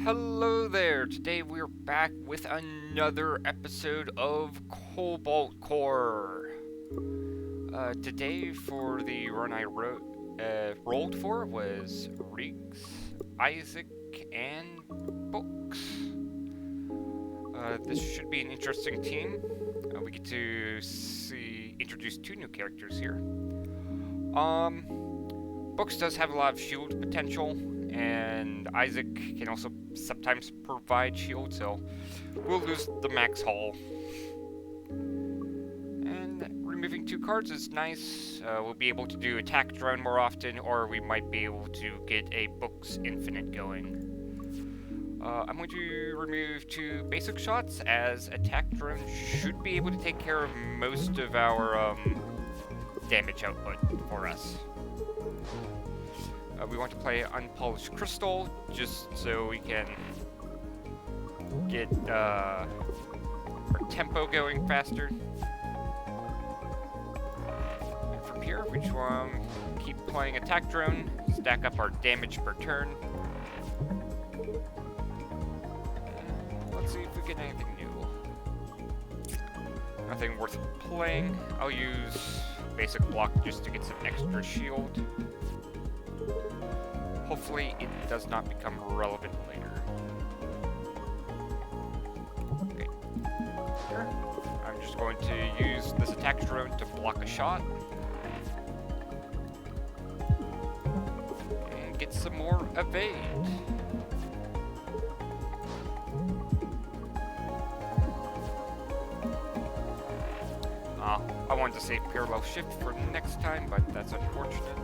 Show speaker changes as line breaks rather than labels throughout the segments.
Hello there! Today we're back with another episode of Cobalt Core. Today for the run I rolled for was Riggs, Isaac, and Books. This should be an interesting team. We get to introduce two new characters here. Books does have a lot of shield potential, and Isaac can also sometimes provide shield, so we'll lose the max haul. And removing two cards is nice. We'll be able to do attack drone more often, or we might be able to get a Books Infinite going. I'm going to remove two basic shots, as attack drone should be able to take care of most of our damage output for us. We want to play Unpolished Crystal, just so we can get our tempo going faster. And from here, we just want to keep playing Attack Drone, stack up our damage per turn. Let's see if we get anything new. Nothing worth playing. I'll use Basic Block just to get some extra shield. Hopefully it does not become relevant later. Okay. Here, I'm just going to use this attack drone to block a shot. And get some more evade. I wanted to save parallel shift for next time, but that's unfortunate.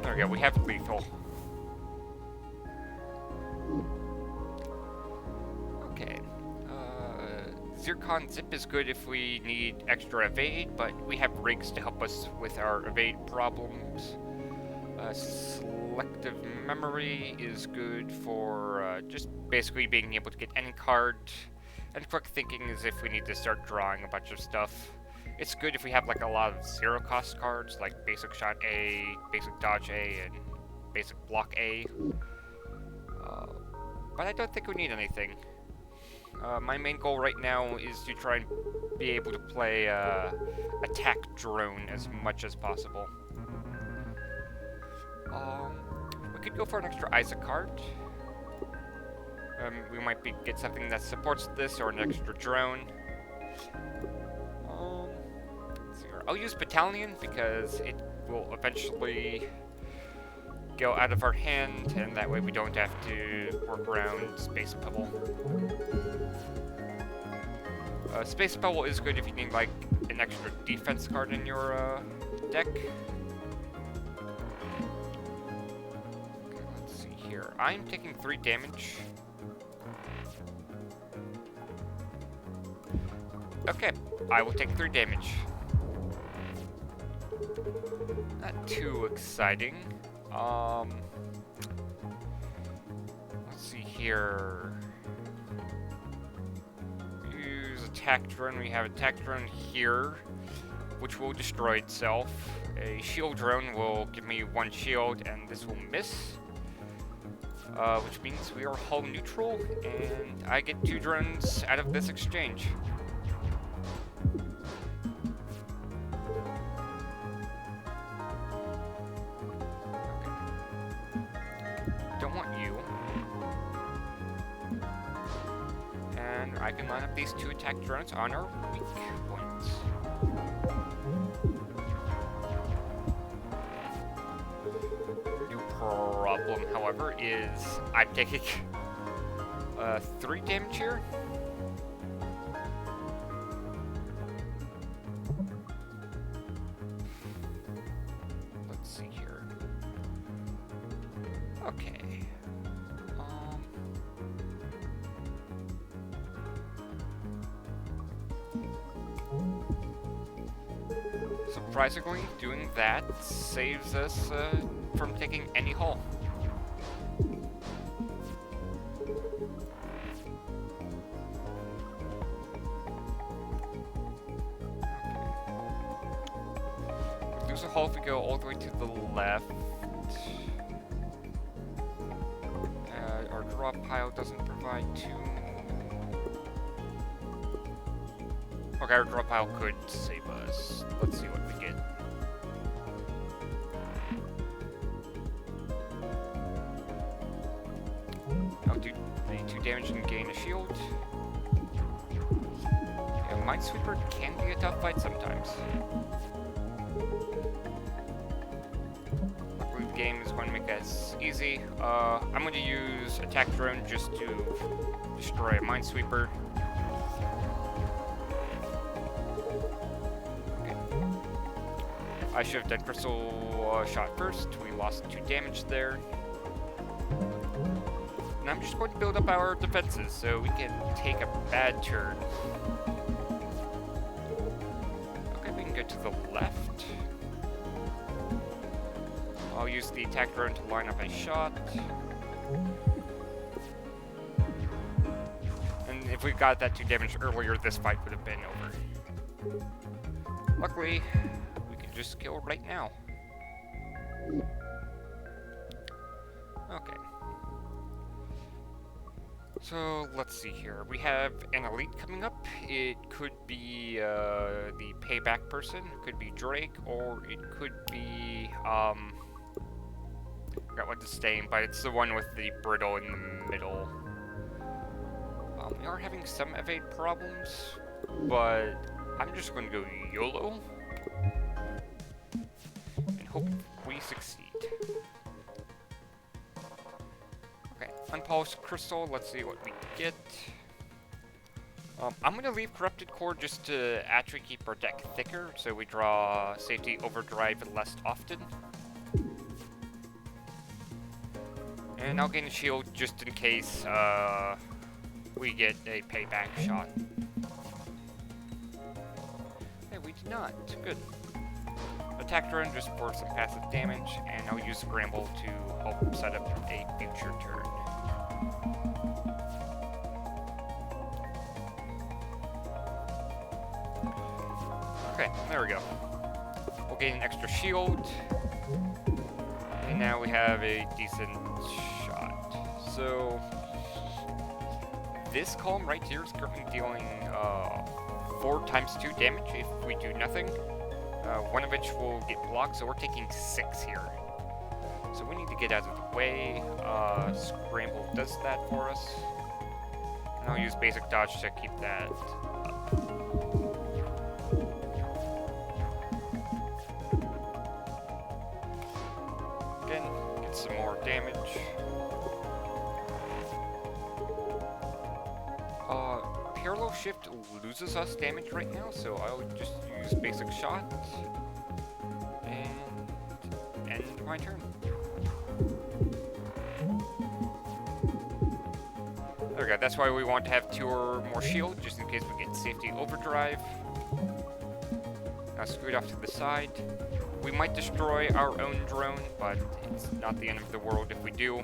There we go, we have lethal. Okay. Zircon Zip is good if we need extra evade, but we have Riggs to help us with our evade problems. Selective Memory is good for just basically being able to get any card. And Quick Thinking is if we need to start drawing a bunch of stuff. It's good if we have like a lot of zero-cost cards, like Basic Shot A, Basic Dodge A, and Basic Block A. But I don't think we need anything. My main goal right now is to try and be able to play Attack Drone as much as possible. We could go for an extra Isaac card. We might get something that supports this, or an extra drone. Let's see here. I'll use Battalion because it will eventually go out of our hand, and that way we don't have to work around Space Pebble. Space Pebble is good if you need like an extra defense card in your deck. Okay, let's see here. I'm taking 3 damage. Okay, I will take 3 damage. Not too exciting. Let's see here. Use attack drone. We have attack drone here, which will destroy itself. A shield drone will give me 1 shield, and this will miss. Which means we are hull neutral, and I get 2 drones out of this exchange. I can line up these 2 attack drones on our weak points. New problem, however, is I'm taking 3 damage here. Let's see here. Okay. Surprisingly, doing that saves us from taking any hull. Lose a hull if we go all the way to the left. drop pile doesn't provide too... Okay, our drop pile could save us. Let's see what we get. I'll do the 2 damage and gain a shield. Yeah, Minesweeper can be a tough fight sometimes. Luckily the game is going to make that easy. I'm going to use attack drone just to destroy a Minesweeper. Okay. I should have done crystal shot first. We lost 2 damage there. And I'm just going to build up our defenses so we can take a bad turn. Okay, we can go to the left. I'll use the attack drone to line up a shot. And if we got that 2 damage earlier, this fight would have been over. Luckily, we can just kill right now. Okay. So, let's see here. We have an elite coming up. It could be the payback person, it could be Drake, or it could be, I forgot what it's saying, but it's the one with the brittle in the middle. We are having some evade problems, but I'm just going to go YOLO and hope we succeed. Unpolished crystal, let's see what we get. I'm going to leave corrupted core just to actually keep our deck thicker, so we draw safety overdrive less often. And I'll gain a shield just in case we get a payback shot. Hey, we did not. Good. Attack drone just for some passive damage, and I'll use Scramble to help set up a future turn. Okay, there we go. We'll gain an extra shield. And now we have a decent shot. So, this column right here is currently dealing 4 times 2 damage if we do nothing. One of which will get blocked, so we're taking 6 here. So we need to get out of the way. Scramble does that for us. And I'll use basic dodge to keep that up. Again, get some more damage. Parallel shift loses us damage right now, so I'll just use basic shot and end my turn. There we go, that's why we want to have 2 or more shield, just in case we get safety overdrive. Now scoot off to the side. We might destroy our own drone, but it's not the end of the world if we do.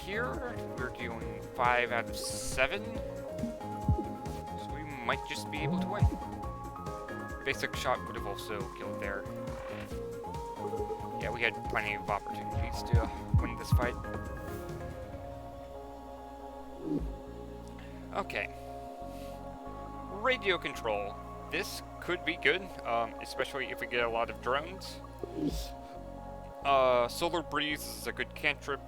Here, we're doing 5 out of 7, so we might just be able to win. Basic shot would have also killed there. Yeah, we had plenty of opportunities to win this fight. Okay. Radio control. This could be good, especially if we get a lot of drones. Solar Breeze is a good cantrip.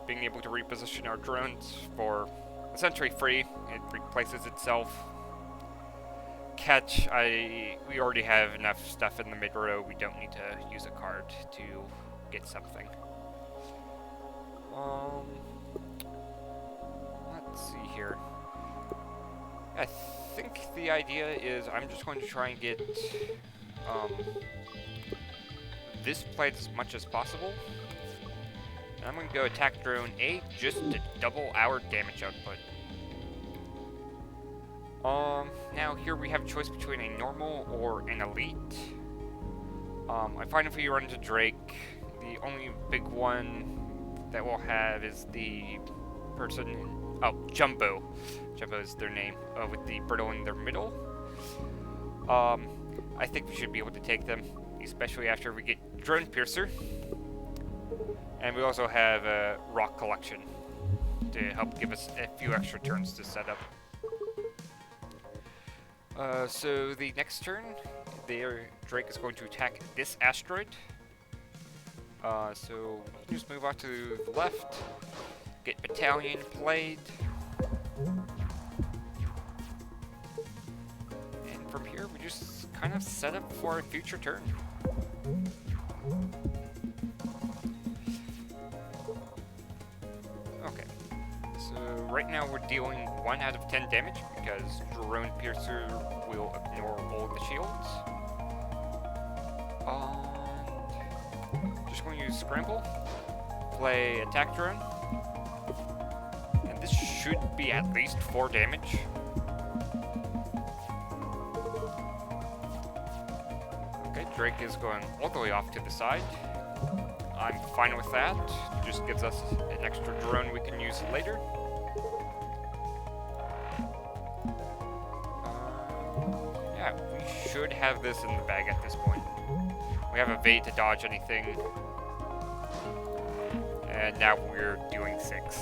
Being able to reposition our drones for essentially free. It replaces itself. Catch, we already have enough stuff in the mid row. We don't need to use a card to get something. Let's see here. I think the idea is I'm just going to try and get this played as much as possible. And I'm going to go attack drone A just to double our damage output. Now here we have a choice between a normal or an elite. I find if we run into Drake, the only big one that we'll have is the person, Jumbo. Jumbo is their name, with the brittle in their middle. I think we should be able to take them, especially after we get Drone Piercer. And we also have a rock collection to help give us a few extra turns to set up. So the next turn, Drake is going to attack this asteroid. So we can just move off to the left, get Battalion played. And from here, we just kind of set up for a future turn. Okay, so right now we're dealing 1 out of 10 damage because Drone Piercer will ignore all the shields. Just going to use Scramble, play Attack Drone, and this should be at least 4 damage. Okay, Drake is going all the way off to the side. I'm fine with that. It just gives us an extra drone we can use later. Yeah, we should have this in the bag at this point. We have evade to dodge anything. And now we're doing 6.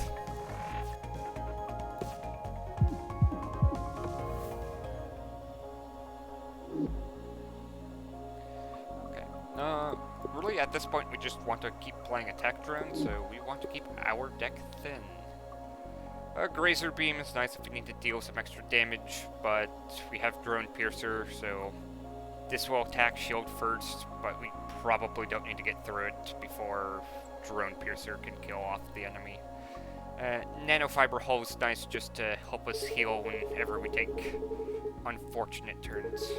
Okay. Really at this point we just want to keep playing attack drone, so we want to keep our deck thin. A Grazer Beam is nice if we need to deal some extra damage, but we have Drone Piercer, so this will attack shield first, but we probably don't need to get through it before Drone Piercer can kill off the enemy. Nanofiber Hull is nice just to help us heal whenever we take unfortunate turns.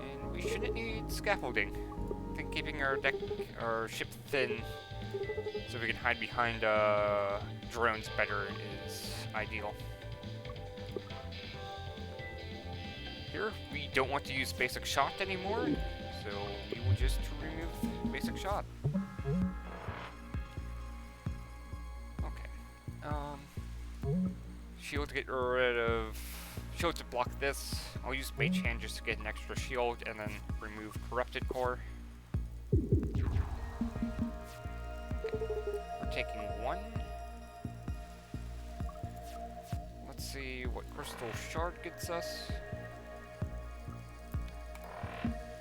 And we shouldn't need Scaffolding. I think keeping our ship thin so we can hide behind drones better is ideal. Here, we don't want to use Basic Shot anymore, so we will just remove Basic Shot. Okay. Shield to get rid of... Shield to block this. I'll use Mage Hand just to get an extra shield, and then remove Corrupted Core. Okay. We're taking 1. Let's see what Crystal Shard gets us.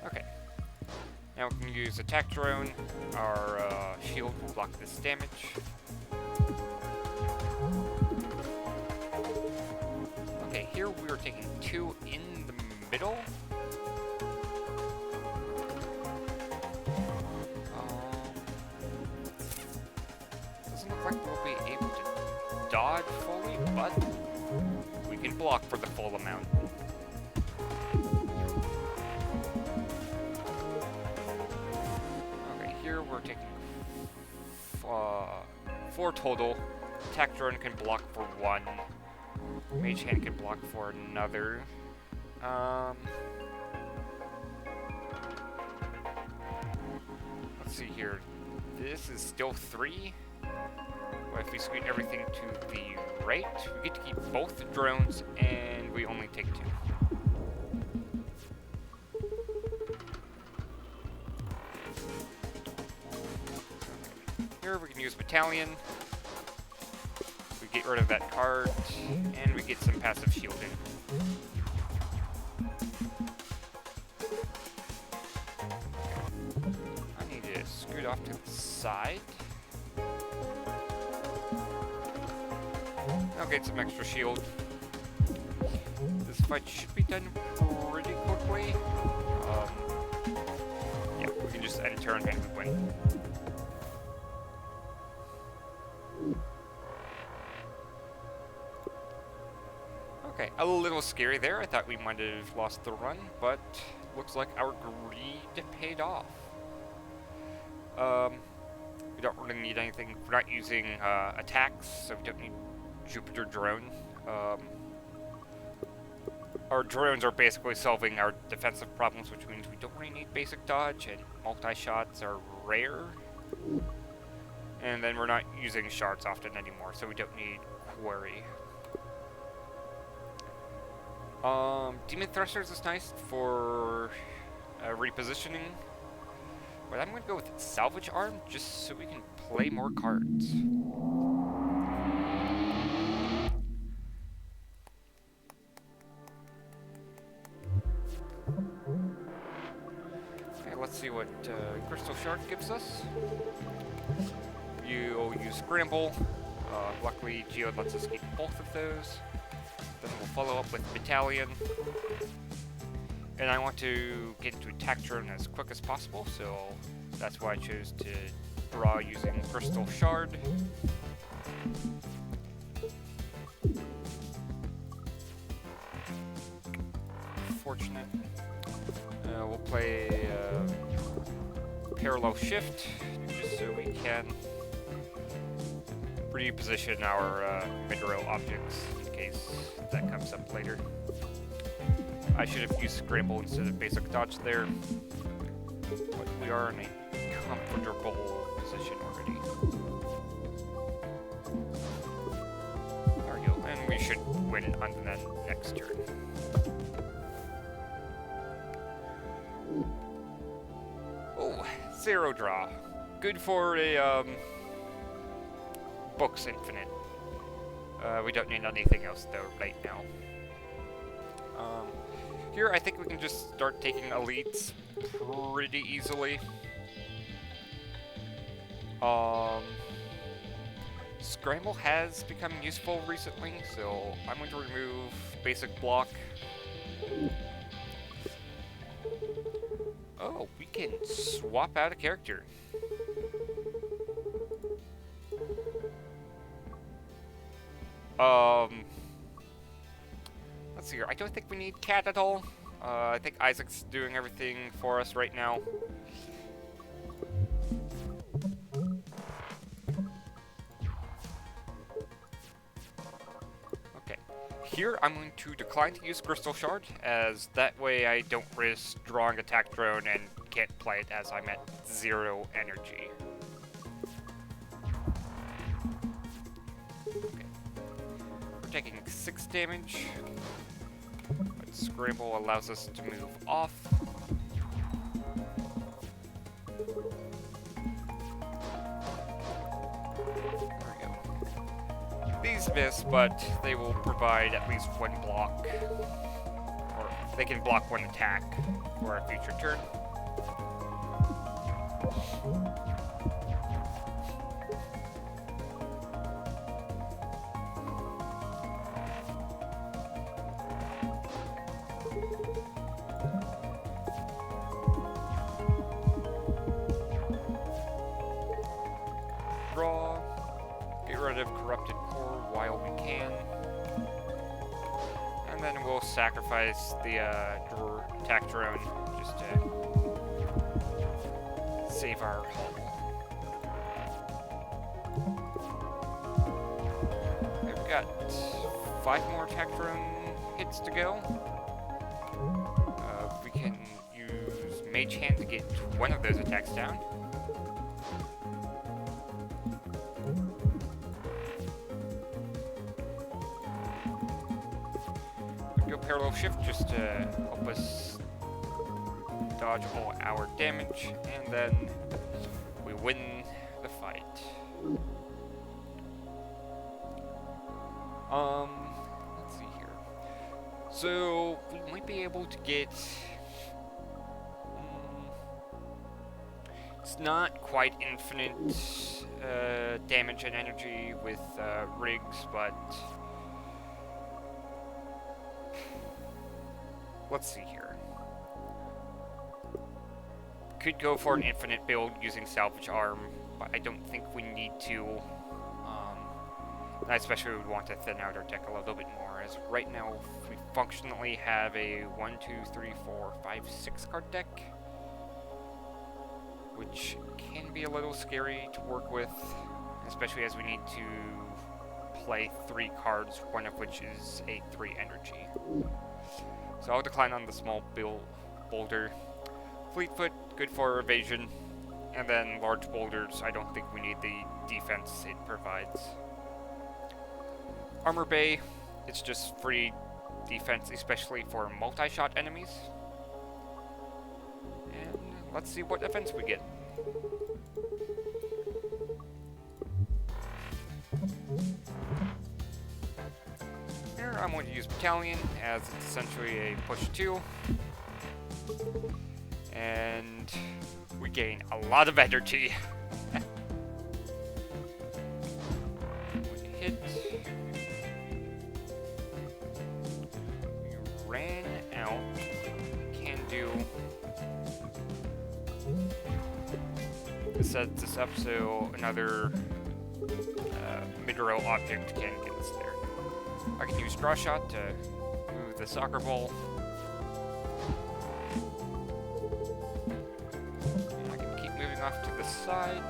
Okay. Now we can use Attack Drone. Our shield will block this damage. Okay, here we are taking 2 in the middle. Doesn't look like we'll be able to dodge fully, but we can block for the full amount. Okay, here we're taking 4 total. Attack Drone can block for 1. Mage Hand can block for another. Let's see here. This is still 3. But if we scoot everything to the right, we get to keep both the drones, and we only take 2. Here we can use Battalion. We get rid of that card, and we get some passive shielding. I need to scoot off to the side. I'll get some extra shield. This fight should be done pretty quickly. Yeah, we can just end turn and we win. Okay, a little scary there. I thought we might have lost the run, but looks like our greed paid off. We don't really need anything. We're not using attacks, so we don't need Jupiter Drone. Our drones are basically solving our defensive problems, which means we don't really need basic dodge, and multi-shots are rare. And then we're not using shards often anymore, so we don't need Quarry. Demon Thrusters is nice for repositioning, but But I'm going to go with Salvage Arm, just so we can play more cards. Okay, let's see what Crystal Shard gives us. You'll use Scramble. Luckily, Geode lets us keep both of those. Then we'll follow up with Battalion. And I want to get into attack turn as quick as possible, so that's why I chose to draw using Crystal Shard. Fortunate. We'll play Parallel Shift, just so we can reposition our mid-row objects in case that comes up later. I should have used Scramble instead of basic dodge there, but we are in a comfortable position already. There we go, and we should win on the next turn. Oh, 0 draw. Good for a Books Infinite. We don't need anything else though right now. Here, I think we can just start taking elites pretty easily. Scramble has become useful recently, so I'm going to remove basic block. Oh, we can swap out a character. Let's see here. I don't think we need Cat at all. I think Isaac's doing everything for us right now. Okay. Here, I'm going to decline to use Crystal Shard, as that way I don't risk drawing attack drone and can't play it as I'm at 0 energy. Okay. We're taking 6 damage. But Scramble allows us to move off. There we go. These miss, but they will provide at least 1 block. Or they can block 1 attack for a future turn. Draw, get rid of Corrupted Core while we can, and then we'll sacrifice the attack drone just to save our hull. We've got 5 more attack drone hits to go. We can use Mage Hand to get 1 of those attacks down. Parallel Shift just to help us dodge all our damage, and then we win the fight. Let's see here. So we might be able to get. It's not quite infinite damage and energy with rigs, but. Let's see here. Could go for an infinite build using Salvage Arm, but I don't think we need to. I especially would want to thin out our deck a little bit more, as right now we functionally have a 1, 2, 3, 4, 5, 6 card deck, which can be a little scary to work with, especially as we need to play 3 cards, one of which is a 3 energy. So I'll decline on the small boulder. Fleetfoot, good for evasion. And then large boulders, I don't think we need the defense it provides. Armor Bay, it's just free defense, especially for multi-shot enemies. And let's see what events we get. Here, I'm going to use Battalion, as it's essentially a push 2. And we gain a lot of energy. Hit. We ran out. Can do. This sets this up so another mid-row object can get us there. I can use Draw Shot to move the soccer ball. And I can keep moving off to the side.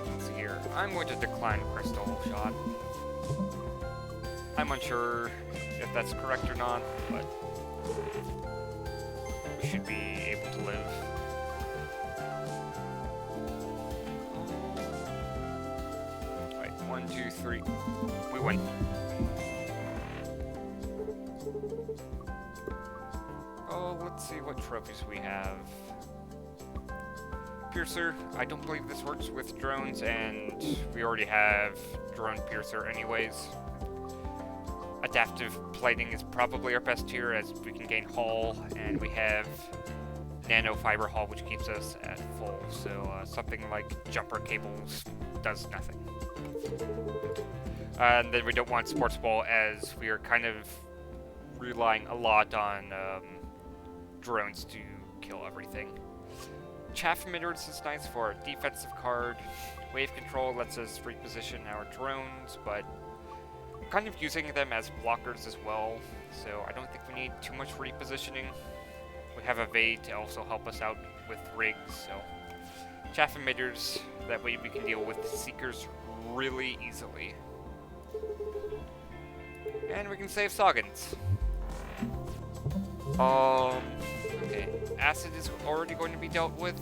Let's see here. I'm going to decline Crystal Shot. I'm unsure if that's correct or not, but we should be able to live. Alright, 1, 2, 3. We win. Oh, let's see what trophies we have. Piercer. I don't believe this works with drones, and we already have Drone Piercer anyways. Adaptive plating is probably our best tier, as we can gain hull, and we have nano fiber hull, which keeps us at full. So something like jumper cables does nothing. And then we don't want sports ball, as we are kind of relying a lot on drones to kill everything. Chaff emitters is nice for a defensive card. Wave control lets us reposition our drones, but kind of using them as blockers as well, so I don't think we need too much repositioning. We have Evade to also help us out with rigs, so chaff emitters, that way we can deal with Seekers really easily. And we can save Soggins. Okay, Acid is already going to be dealt with.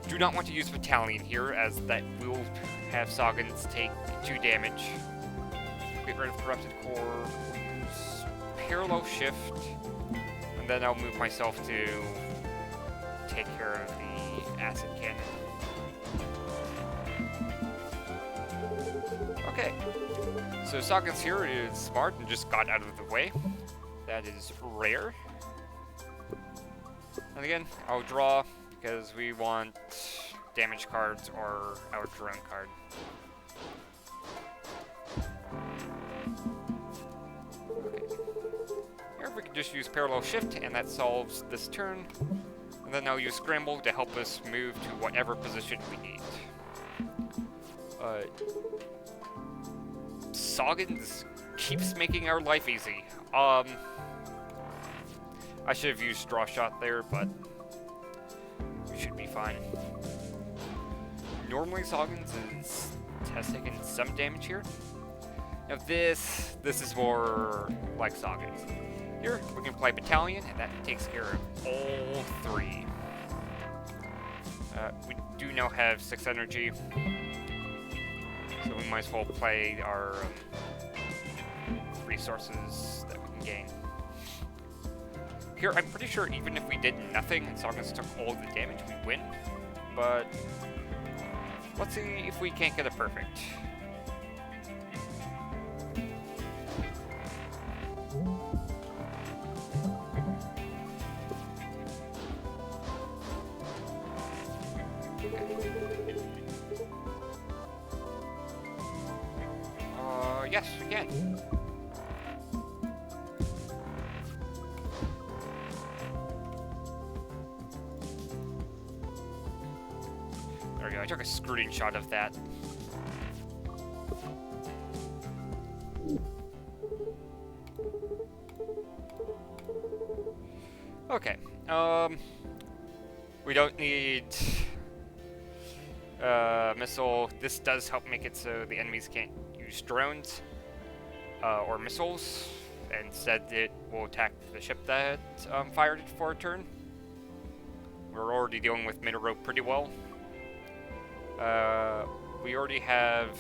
Do not want to use Battalion here, as that will have Soggins take 2 damage. Get rid of Corrupted Core, use Parallel Shift, and then I'll move myself to take care of the Acid Cannon. Okay, so Soggins here is smart and just got out of the way. That is rare. And again, I'll draw, because we want damage cards or our drone card. Okay. Here we can just use Parallel Shift, and that solves this turn. And then I'll use Scramble to help us move to whatever position we need. Soggins keeps making our life easy. I should have used Draw Shot there, but we should be fine. Normally Soggins has taken some damage here. Now this is more like Soggins. Here we can play Battalion, and that takes care of all 3. We do now have 6 energy, so we might as well play our resources that we can gain. Here, I'm pretty sure even if we did nothing and Soggins took all the damage, we win. But let's see if we can't get a perfect. Yes, we can. There we go, I took a screenshot of that. Okay, we don't need missile. This does help make it so the enemies can't use drones or missiles. Instead, it will attack the ship that fired it for a turn. We're already dealing with mid-row pretty well. We already have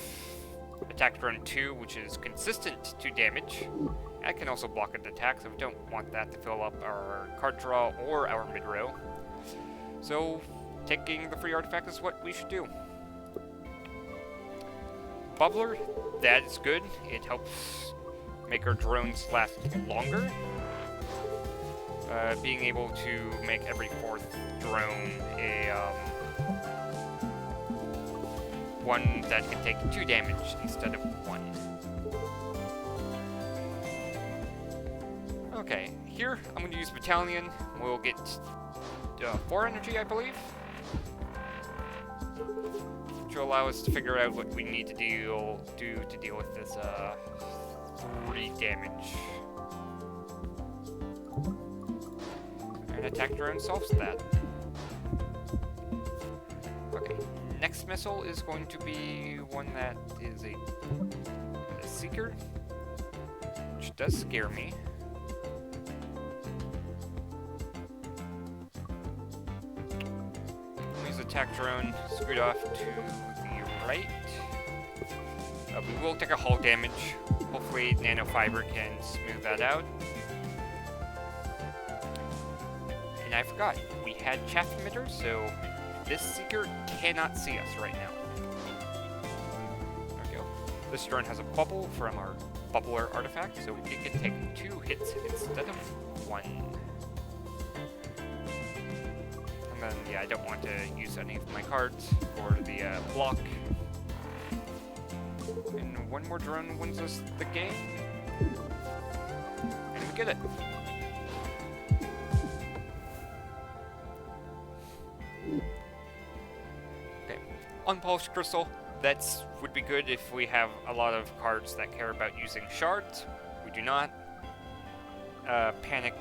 attack drone 2, which is consistent to damage. I can also block an attack, so we don't want that to fill up our card draw or our mid-row. So, taking the free artifact is what we should do. Bubbler, that is good. It helps make our drones last longer. Being able to make every 4th drone a one that can take 2 damage instead of 1. Okay, here I'm going to use Battalion. We'll get 4 energy, I believe, which will allow us to figure out what we need to do to deal with this 3 damage. And attack drone solves that. Okay, next missile is going to be one that is a Seeker, which does scare me. We'll use attack drone, scoot off to the right. We will take a hull damage. Hopefully nanofiber can smooth that out. And I forgot, we had chaff emitters, so this Seeker cannot see us right now. There we go. This drone has a bubble from our bubbler artifact, so it can take 2 hits instead of 1. And then, yeah, I don't want to use any of my cards for the block. And 1 more drone wins us the game. And we get it. Okay, unpolished crystal. That would be good if we have a lot of cards that care about using shards. We do not. Panic.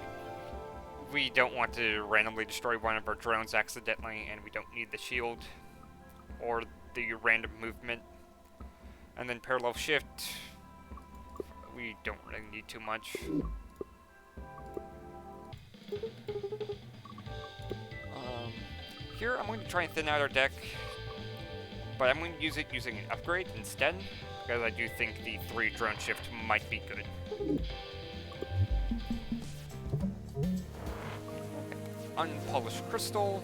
We don't want to randomly destroy one of our drones accidentally, and we don't need the shield or the random movement. And then parallel shift. We don't really need too much. Here, I'm going to try and thin out our deck, but I'm going to use it using an upgrade instead, because I do think the 3 drone shift might be good. Okay. Unpolished crystal.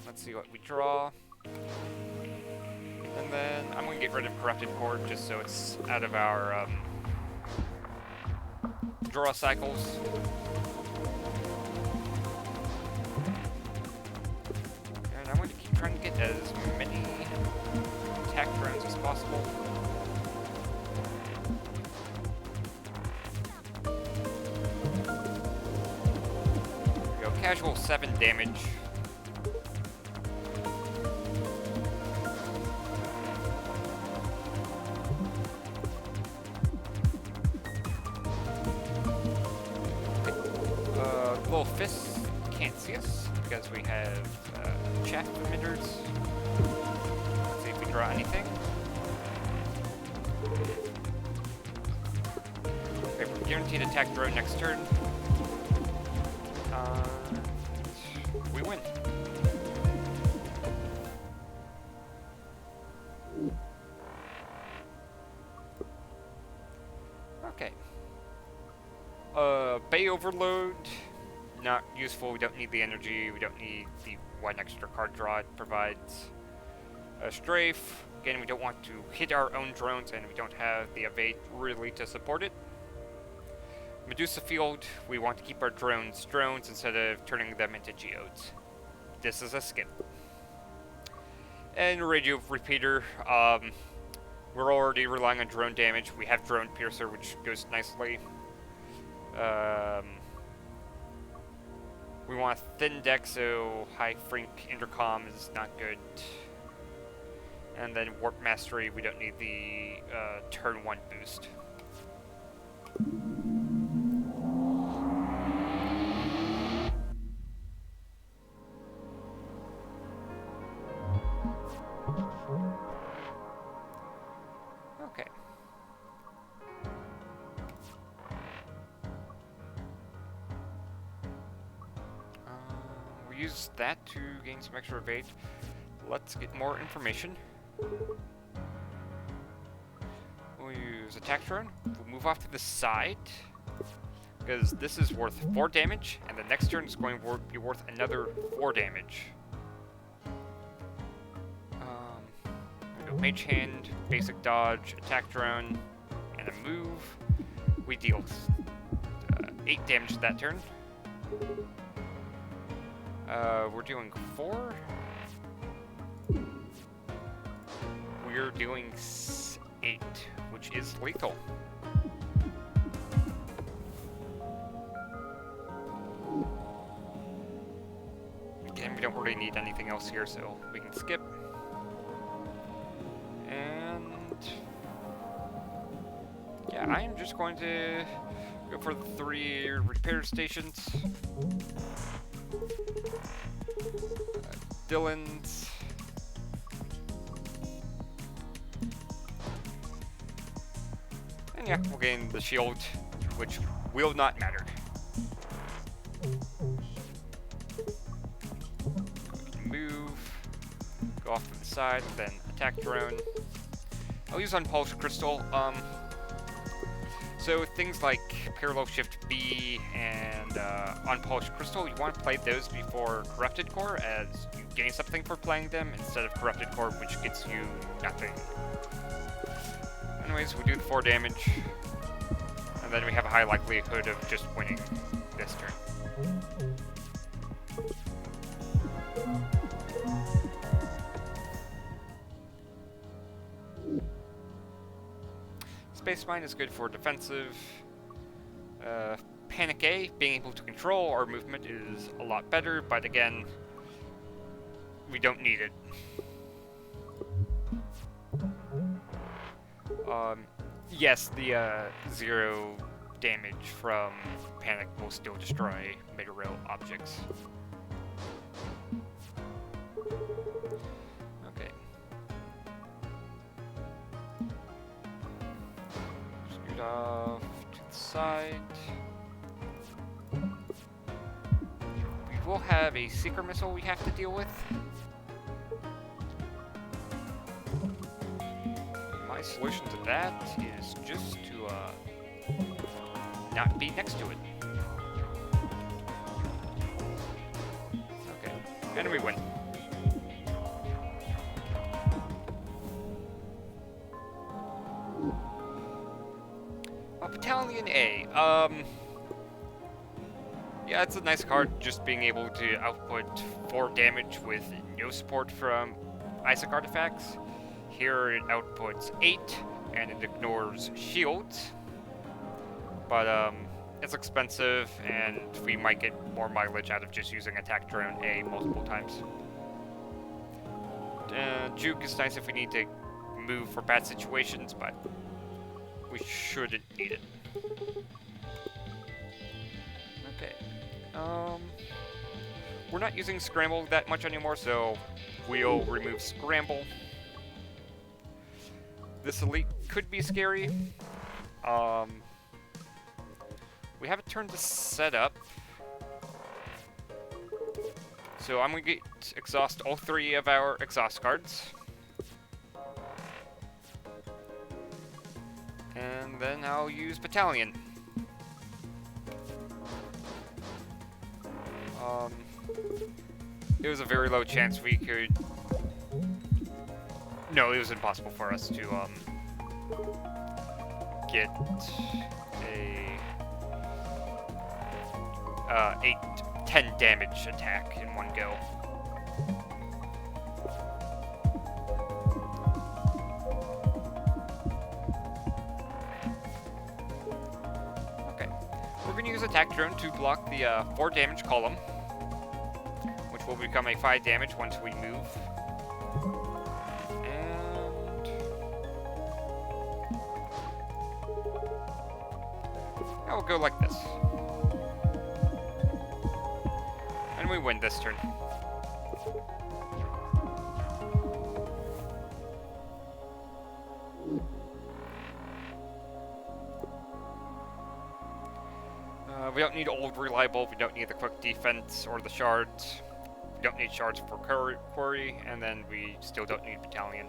Let's see what we draw. And then I'm going to get rid of corrupted core just so it's out of our draw cycles. And I'm going to keep trying to get as many attack drones as possible. There we go, casual 7 damage. Little fists can't see us because we have chaff emitters. Let's see if we draw anything. Okay, we're guaranteed attack drone next turn. We win. Okay. Bay overload. Not useful, we don't need the energy, we don't need the 1 extra card draw it provides. Strafe, again, we don't want to hit our own drones and we don't have the evade really to support it. Medusa field, we want to keep our drones instead of turning them into geodes. This is a skip. And radio repeater, we're already relying on drone damage, we have drone piercer which goes nicely. We want a thin deck, so high frink intercom is not good. And then warp mastery, we don't need the turn 1 boost. Okay. We use that to gain some extra evade. Let's get more information. attack drone. We'll move off to the side, because this is worth 4 damage, and the next turn is going to be worth another 4 damage. Mage Hand, basic dodge, attack drone, and a move. We deal 8 damage that turn. We're doing 4. We're doing 8, which is lethal. Again, we don't really need anything else here, so we can skip. And yeah, I am just going to go for the 3 repair stations. Dylan's. And yeah, we'll gain the shield, which will not matter. We can move, go off to the side, then attack drone. I'll use Unpolished Crystal. So things like Parallel Shift B and Unpolished Crystal, you want to play those before Corrupted Core, as you gain something for playing them instead of Corrupted Core, which gets you nothing. Anyways, we do the 4 damage, and then we have a high likelihood of just winning this turn. Space Mine is good for defensive. Panic A, being able to control our movement, is a lot better, but again, we don't need it. Yes, the 0 damage from Panic will still destroy mid-row objects. Okay. Scoot off to the side. We will have a Seeker Missile we have to deal with. My solution to that is just to not be next to it. Okay, and we win. Battalion A. Yeah, it's a nice card, just being able to output 4 damage with no support from Isaac artifacts. Here it outputs 8, and it ignores shields. But it's expensive, and we might get more mileage out of just using Attack Drone A multiple times. Juke is nice if we need to move for bad situations, but we shouldn't need it. Okay. We're not using Scramble that much anymore, so we'll remove Scramble. This elite could be scary. We have a turn to set up. So I'm going to exhaust all 3 of our exhaust cards. And then I'll use Battalion. It was a very low chance we could... No, it was impossible for us to get a 10 damage attack in one go. Okay, we're going to use Attack Drone to block the 4 damage column, which will become a 5 damage once we move. And I will go like this. And we win this turn. We don't need Old Reliable, we don't need the Quick Defense or the Shards. We don't need Shards for Quarry, and then we still don't need Battalion.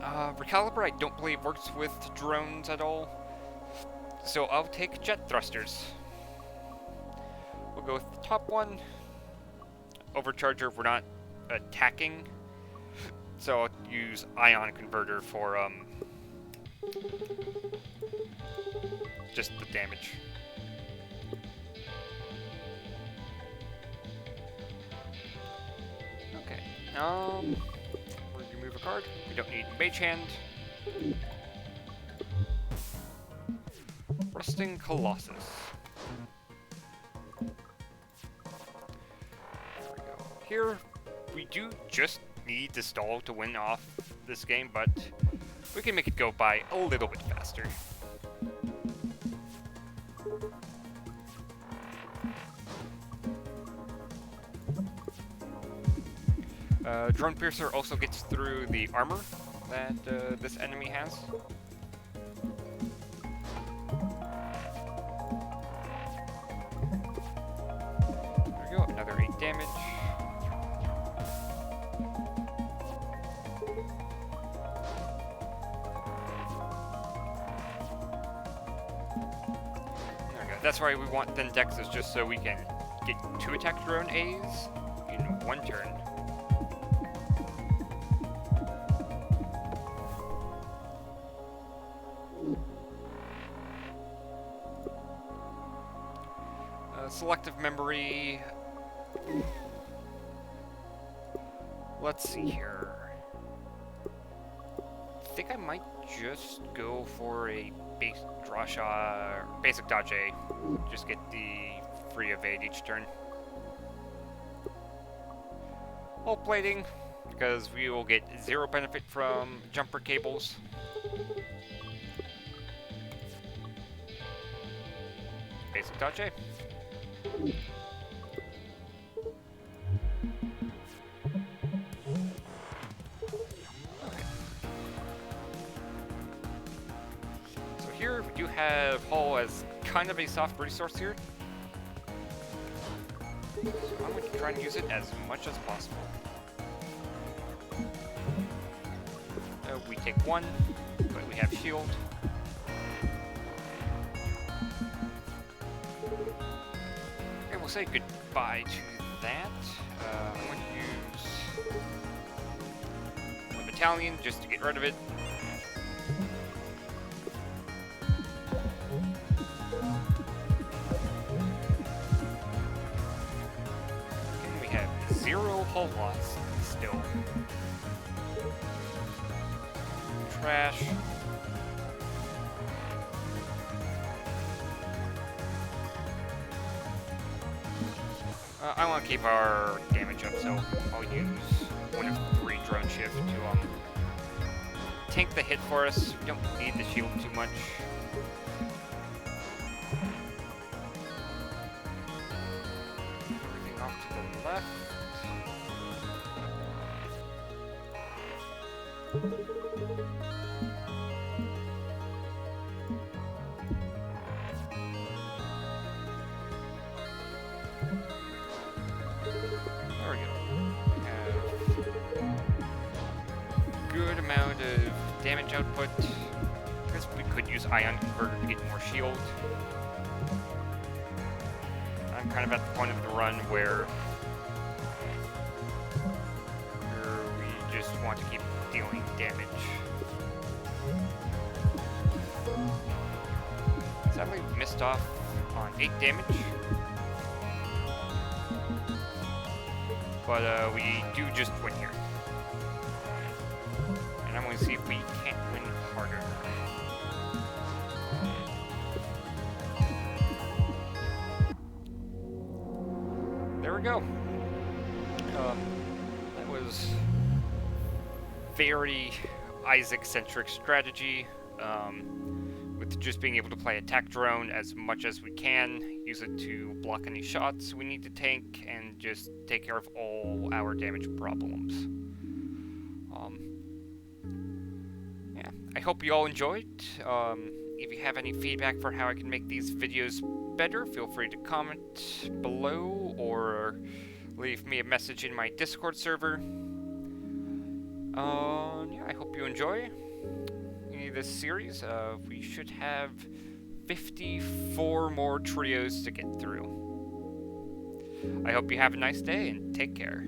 Recalibre I don't believe works with drones at all, so I'll take jet thrusters. We'll go with the top one. Overcharger, we're not attacking, so I'll use ion converter for just the damage. Okay, we're gonna remove a card. We don't need Mage Hand. Rusting Colossus. There we go. Here, we do just need to stall to win off this game, but we can make it go by a little bit faster. Drone Piercer also gets through the armor that this enemy has. There we go, another 8 damage. There we go. That's why we want thin dexes, just so we can get 2 attack drone A's in 1 turn. Selective memory. Let's see here. I think I might just go for a basic dodge A. Just get the free evade each turn. Hull plating, because we will get 0 benefit from jumper cables. Basic dodge A. So here we do have Hull as kind of a soft resource here. So I'm going to try and use it as much as possible. We take 1, but we have shield. Okay, we'll say goodbye to that. I'm going to use a battalion just to get rid of it. Okay, we have 0 hull loss still. Trash. I want to keep our damage up, so I'll use 1 of 3 drone shift to tank the hit for us. We don't need the shield too much. Everything off to the left. There we go. We have good amount of damage output. I guess we could use Ion Converter to get more shield. I'm kind of at the point of the run where we just want to keep dealing damage. Sadly, we missed off on 8 damage. But we do just win here. And I'm going to see if we can't win harder. There we go. That was very Isaac-centric strategy. With just being able to play attack drone as much as we can, use it to block any shots we need to tank, and just take care of all our damage problems. Yeah, I hope you all enjoyed. If you have any feedback for how I can make these videos better, feel free to comment below or leave me a message in my Discord server. Yeah, I hope you enjoy this series. We should have 54 more trios to get through. I hope you have a nice day and take care.